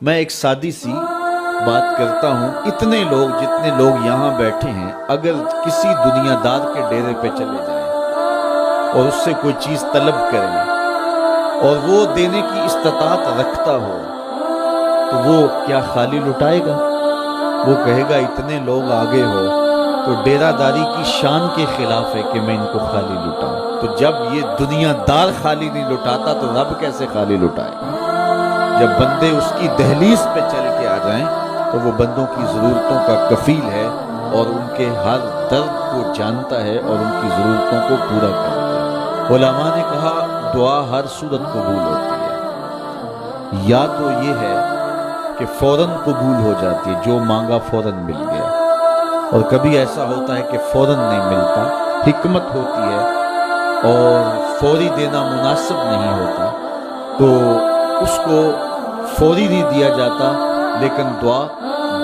میں ایک سادی سی بات کرتا ہوں، اتنے لوگ جتنے لوگ یہاں بیٹھے ہیں اگر کسی دنیا دار کے ڈیرے پہ چلے جائیں اور اس سے کوئی چیز طلب کریں اور وہ دینے کی استطاعت رکھتا ہو تو وہ کیا خالی لٹائے گا؟ وہ کہے گا اتنے لوگ آگے ہو تو ڈیرہ داری کی شان کے خلاف ہے کہ میں ان کو خالی لٹاؤں۔ تو جب یہ دنیا دار خالی نہیں لٹاتا تو رب کیسے خالی لٹائے؟ جب بندے اس کی دہلیز پہ چل کے آ جائیں تو وہ بندوں کی ضرورتوں کا کفیل ہے اور ان کے ہر درد کو جانتا ہے اور ان کی ضرورتوں کو پورا کرتا ہے۔ علماء نے کہا دعا ہر صورت قبول ہوتی ہے، یا تو یہ ہے کہ فوراً قبول ہو جاتی ہے، جو مانگا فوراً مل گیا، اور کبھی ایسا ہوتا ہے کہ فوراً نہیں ملتا، حکمت ہوتی ہے اور فوری دینا مناسب نہیں ہوتا تو اس کو فوری نہیں دیا جاتا، لیکن دعا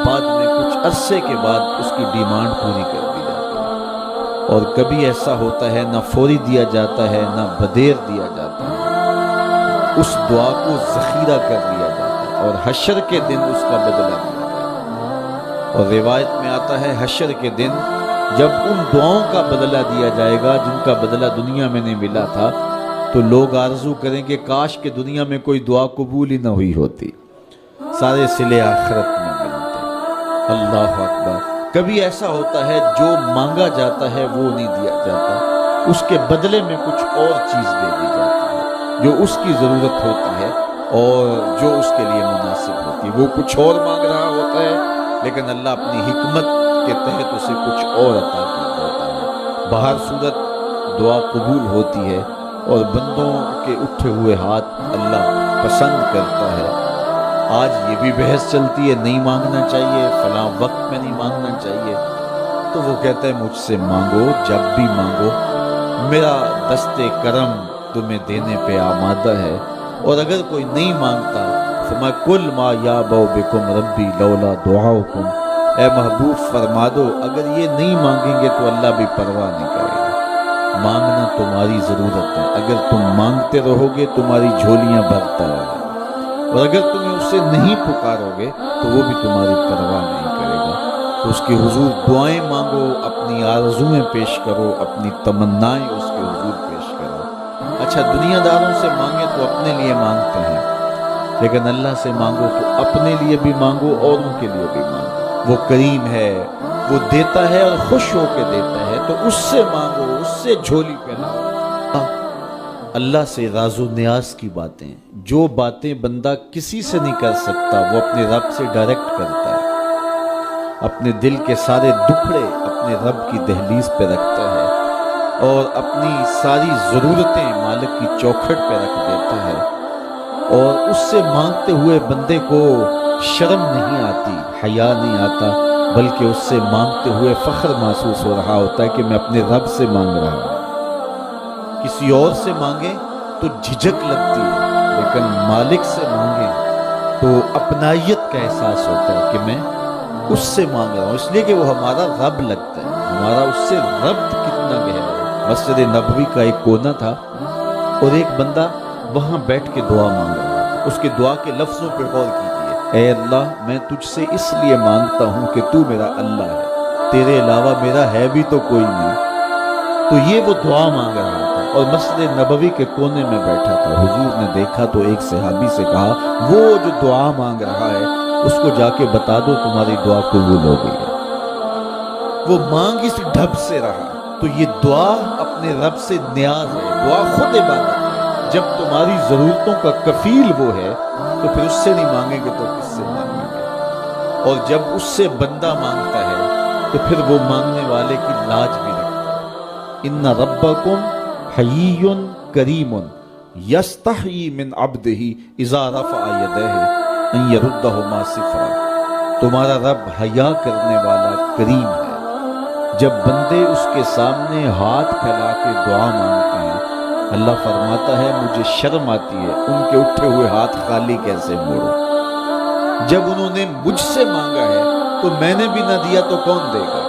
بعد میں کچھ عرصے کے بعد اس کی ڈیمانڈ پوری کر دی جاتی ہے۔ اور کبھی ایسا ہوتا ہے نہ فوری دیا جاتا ہے نہ بدیر دیا جاتا ہے، اس دعا کو ذخیرہ کر لیا جاتا ہے اور حشر کے دن اس کا بدلہ دیا جاتا ہے۔ اور روایت میں آتا ہے حشر کے دن جب ان دعاؤں کا بدلہ دیا جائے گا جن کا بدلہ دنیا میں نہیں ملا تھا تو لوگ آرزو کریں کہ کاش کہ دنیا میں کوئی دعا قبول ہی نہ ہوئی ہوتی، سارے صلے آخرت میں ملتے۔ اللہ اکبر۔ کبھی ایسا ہوتا ہے جو مانگا جاتا ہے وہ نہیں دیا جاتا، اس کے بدلے میں کچھ اور چیز دے دی جاتی ہے جو اس کی ضرورت ہوتی ہے اور جو اس کے لیے مناسب ہوتی ہے۔ وہ کچھ اور مانگ رہا ہوتا ہے لیکن اللہ اپنی حکمت کے تحت اسے کچھ اور عطا کر دیتا ہے۔ بہر صورت دعا قبول ہوتی ہے اور بندوں کے اٹھے ہوئے ہاتھ اللہ پسند کرتا ہے۔ آج یہ بھی بحث چلتی ہے نہیں مانگنا چاہیے، فلاں وقت میں نہیں مانگنا چاہیے، تو وہ کہتا ہے مجھ سے مانگو جب بھی مانگو، میرا دست کرم تمہیں دینے پہ آمادہ ہے۔ اور اگر کوئی نہیں مانگتا فما کل ما یابو بکم ربی لولا دعاؤکم، اے محبوب فرما دو اگر یہ نہیں مانگیں گے تو اللہ بھی پرواہ نہیں کرے گا۔ مانگنا تمہاری ضرورت ہے، اگر تم مانگتے رہو گے تمہاری جھولیاں بھرتا رہے گا، اور اگر تمہیں اسے نہیں پکارو گے تو وہ بھی تمہاری پرواہ نہیں کرے گا۔ تو اس کے حضور دعائیں مانگو، اپنی آرزویں پیش کرو، اپنی تمنائیں اس کے حضور پیش کرو۔ اچھا دنیا داروں سے مانگے تو اپنے لیے مانگتے ہیں، لیکن اللہ سے مانگو تو اپنے لیے بھی مانگو اور ان کے لیے بھی مانگو۔ وہ کریم ہے، وہ دیتا ہے اور خوش ہو کے دیتا ہے، تو اس سے مانگو، اس سے جھولی پہناؤ۔ اللہ سے راز و نیاز کی باتیں، جو باتیں بندہ کسی سے نہیں کر سکتا وہ اپنے رب سے ڈائریکٹ کرتا ہے، اپنے دل کے سارے دکھڑے اپنے رب کی دہلیز پہ رکھتا ہے اور اپنی ساری ضرورتیں مالک کی چوکھٹ پہ رکھ دیتا ہے، اور اس سے مانگتے ہوئے بندے کو شرم نہیں آتی، حیا نہیں آتا، بلکہ اس سے مانگتے ہوئے فخر محسوس ہو رہا ہوتا ہے کہ میں اپنے رب سے مانگ رہا ہوں۔ کسی اور سے مانگیں تو جھجک لگتی ہے، لیکن مالک سے مانگیں تو اپنائیت کا احساس ہوتا ہے کہ میں اس سے مانگ رہا ہوں، اس لیے کہ وہ ہمارا رب لگتا ہے، ہمارا اس سے ربط کتنا گہرا ہے۔ مسجد نبوی کا ایک کونا تھا اور ایک بندہ وہاں بیٹھ کے دعا مانگ رہا تھا۔ اس کے دعا کے لفظوں پہ غور کیجئے، اے اللہ میں تجھ سے اس لیے مانگتا ہوں کہ تو میرا اللہ ہے، تیرے علاوہ میرا ہے بھی تو کوئی نہیں۔ تو یہ وہ دعا مانگ رہا تھا اور مسجد نبوی کے کونے میں بیٹھا تھا۔ حضور نے دیکھا تو ایک صحابی سے کہا وہ جو دعا مانگ رہا ہے اس کو جا کے بتا دو تمہاری دعا قبول ہو گئی ہے۔ وہ مانگ اس ڈھب سے رہا۔ تو یہ دعا اپنے رب سے نیاز ہے، دعا خود عبادت ہے۔ جب تمہاری ضرورتوں کا کفیل وہ ہے تو پھر اس سے نہیں مانگیں گے تو کس سے مانگیں گے؟ اور جب اس سے بندہ مانگتا ہے تو پھر وہ مانگنے والے کی لاج بھی رکھتا ہے۔ ان ربکم حیی کریم یستحیی من عبدہ اذا رفع یدیہ ان یردہما صفرا۔ تمہارا رب حیا کرنے والا کریم ہے، جب بندے اس کے سامنے ہاتھ پھیلا کے دعا مانگتے ہیں اللہ فرماتا ہے مجھے شرم آتی ہے ان کے اٹھے ہوئے ہاتھ خالی کیسے موڑو۔ جب انہوں نے مجھ سے مانگا ہے تو میں نے بھی نہ دیا تو کون دے گا؟